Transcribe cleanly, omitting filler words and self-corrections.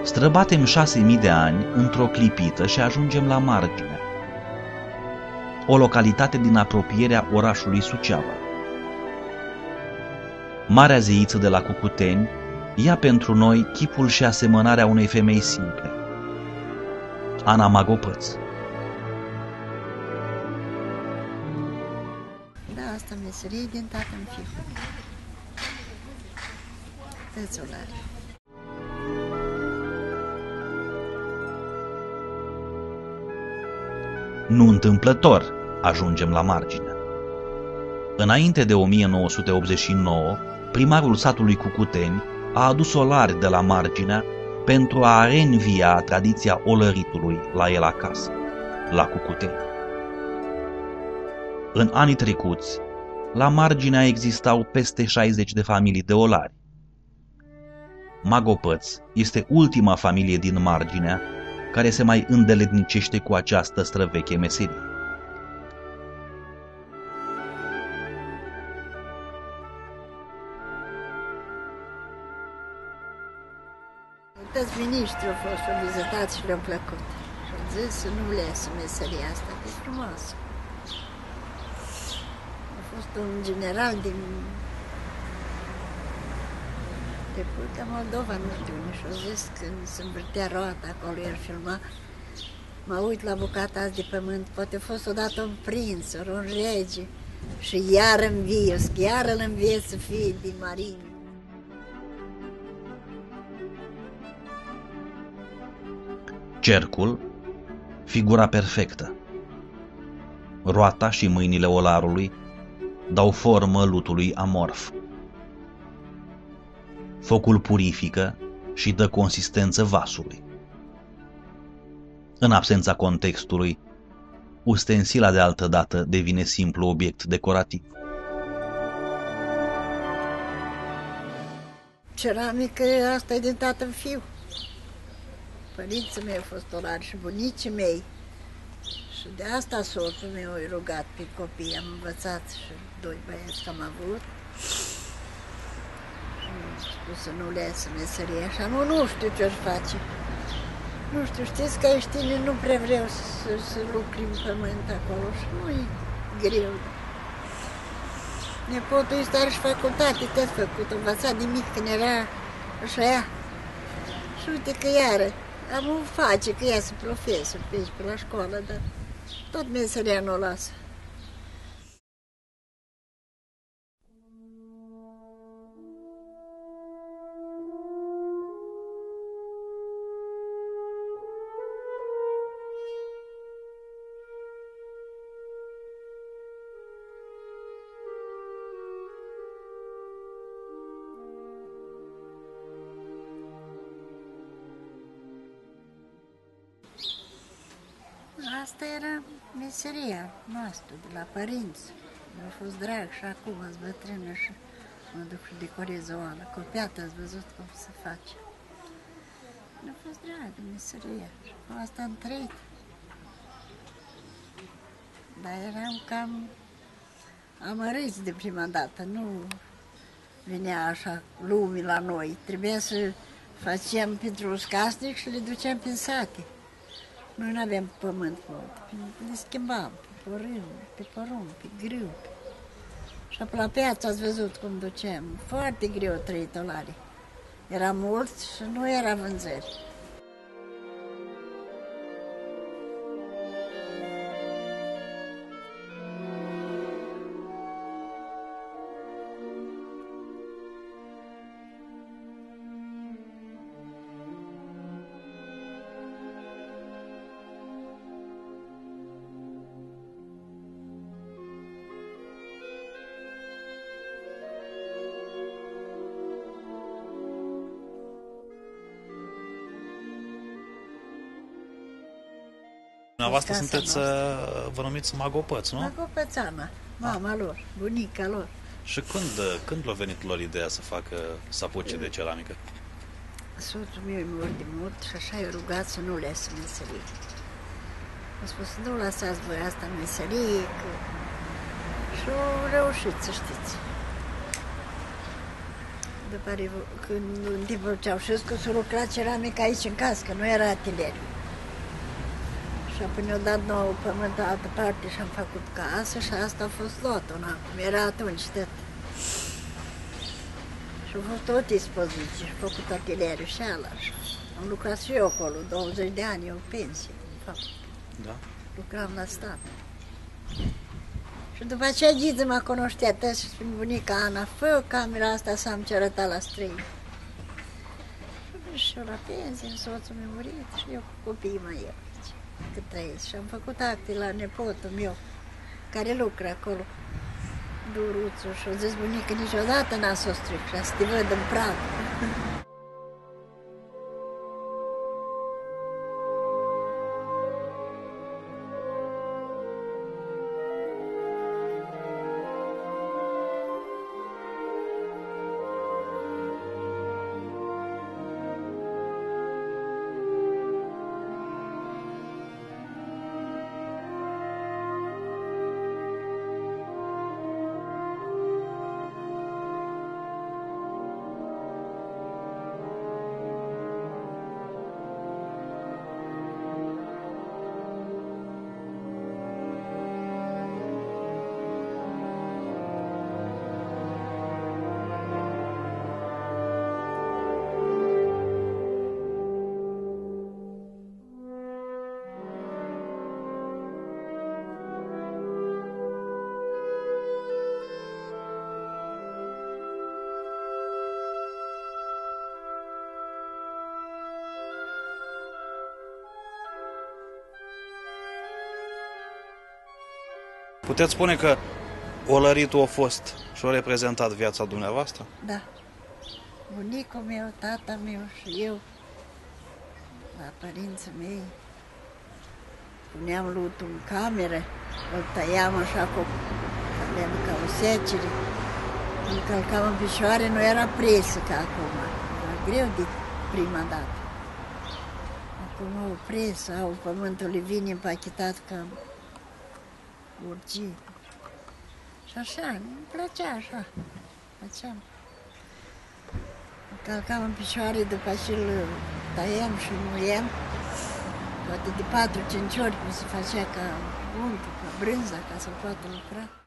Străbatem 6000 de ani într-o clipită și ajungem la Margine, o localitate din apropierea orașului Suceava. Marea zeiță de la Cucuteni ia pentru noi chipul și asemănarea unei femei simple, Ana Magopăț. Da, asta meserie din tată în fiu. Tățulare. Nu întâmplător ajungem la Margine. Înainte de 1989, primarul satului Cucuteni a adus olari de la Marginea pentru a reînvia tradiția olăritului la el acasă, la Cucuteni. În anii trecuți, la Marginea existau peste 60 de familii de olari. Magopăț este ultima familie din Marginea care se mai îndeletnicește cu această străveche meserie. Toți miniștrii au fost vizitați și le-au plăcut. Și au zis să nu lese meseria asta, că e frumoasă. A fost un general din Republica Moldova, nu știu, și au zis când se învârtea roata acolo, el filma, mă uit la bucata azi de pământ, poate a fost odată un prinț, ori un rege, și iar învie, iar îl învie să fie din marine. Cercul, figura perfectă. Roata și mâinile olarului dau formă lutului amorf. Focul purifică și dă consistență vasului. În absența contextului, ustensila de altădată devine simplu obiect decorativ. Ceramică, asta e din tată în fiu. Părinții mei au fost olari și bunicii mei. Și de asta soțul meu a rugat pe copii. Am învățat și doi băieți că am avut. Și am spus să nu lese meseria așa. Nu știu ce-și face. Nu știu, știți că ești tine, nu prea vreau să lucri în pământ acolo și nu-i greu. Nepotul ăsta are și facultate, tot făcut, învățat de mic când era așa. Și uite că iară. Am un face că iasă profesor pe aici, pe la școală, dar tot meseria nu o lasă. Asta era meseria noastră, de la părinți. Mi-a fost drag și acum ați bătrână și mă duc și decorez o oală. Copiată ați văzut cum se face. Mi-a fost drag meseria și cu asta am trăit. Dar eram cam amărâți de prima dată, nu venea așa lumii la noi. Trebuia să facem pentru casnic și le duceam prin sate. Noi nu aveam pământ mult, le schimbam pe porumb, pe grâu. Și pe la piață ați văzut cum duceam. Foarte greu 3 dolari. Era mult și nu era vânzări. Dumneavoastră sunteți, vă numiți Magopăț, nu? Magopățana, mama lor, bunica lor. Și când l-a venit lor ideea să apuce de ceramică? Soțul meu e mort de mult și așa i-a rugat să nu lase meserie. A spus, nu lăsați voi asta în meserie, că... Și au reușit, să știți. Când în timpul Ceaușescu s-a lucrat ceramic aici în casă, că nu era atelier. Și apoi ne-au dat nouă pământ în altă parte și am făcut casă și asta a fost lotul, cum era atunci tot. Și a fost tot dispoziție și a făcut atelierul și ala. Am lucrat și eu acolo, 20 de ani, eu pensie, în fapt. Da? Lucram la stat. Și după aceea Ghiță m-a cunoștea și spune bunica Ana, fă camera asta să am ce arăta la străini. Și eu la pensie, soțul mi-a murit și eu cu copiii mai eu aici, cât trăiesc. Și am făcut acte la nepotul meu, care lucră acolo, Duruțu, și a zis bunica, niciodată n-a s-o stricat, să te văd în prag. Puteți spune că olăritul a fost și a reprezentat viața dumneavoastră? Da. Bunicul meu, tata meu și eu, la părinții mei, puneam lutul în cameră, îl tăiam așa cu aveam ca o secere, îl călcam în picioare, nu era presă ca acum, era greu de prima dată. Acum o presă, au pământul vine împachetat ca urgii. Și așa, îmi plăcea așa, făceam. Îl călcam în picioare, după aceea îl tăiam și muiam, poate de 4-5 ori, cum se facea ca untul, ca brânza, ca să poată lucra.